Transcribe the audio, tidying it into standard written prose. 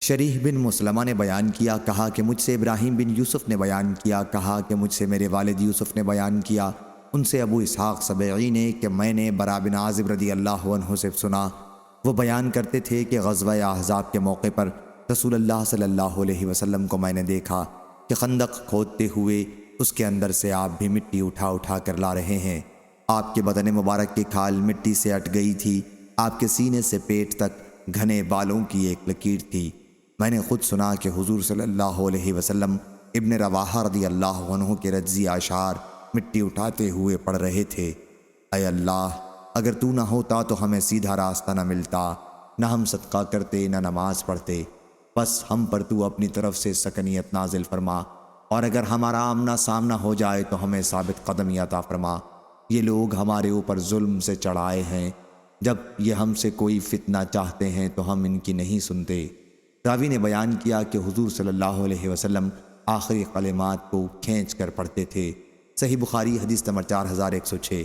شریح بن مسلمہ نے بیان کیا، کہا کہ مجھ سے ابراہیم بن یوسف نے بیان کیا، کہا کہ مجھ سے میرے والد یوسف نے بیان کیا، ان سے ابو اسحاق سبعی نے کہ میں نے برا بن عازب رضی اللہ عنہ سے سنا، وہ بیان کرتے تھے کہ غزوہ احزاب کے موقع پر رسول اللہ صلی اللہ علیہ وسلم کو میں نے دیکھا کہ خندق کھودتے ہوئے اس کے اندر سے آپ بھی مٹی اٹھا اٹھا کر لا رہے ہیں۔ آپ کے بدن مبارک کی کھال مٹی سے اٹ گئی تھی، آپ کے سینے سے پیٹ تک گھنے بالوں کی ایک لکیر تھی۔ میں نے خود سنا کہ حضور صلی اللہ علیہ وسلم ابن رواحہ رضی اللہ عنہ کے رجزی اشعار مٹی اٹھاتے ہوئے پڑھ رہے تھے، اے اللہ، اگر تو نہ ہوتا تو ہمیں سیدھا راستہ نہ ملتا، نہ ہم صدقہ کرتے نہ نماز پڑھتے، بس ہم پر تو اپنی طرف سے سکنیت نازل فرما، اور اگر ہمارا آمنا سامنا ہو جائے تو ہمیں ثابت قدمی عطا فرما۔ یہ لوگ ہمارے اوپر ظلم سے چڑھائے ہیں، جب یہ ہم سے کوئی فتنہ چاہتے ہیں تو ہم ان کی نہیں سنتے۔ راوی نے بیان کیا کہ حضور صلی اللہ علیہ وسلم آخری کلمات کو کھینچ کر پڑھتے تھے۔ صحیح بخاری حدیث نمبر 4106۔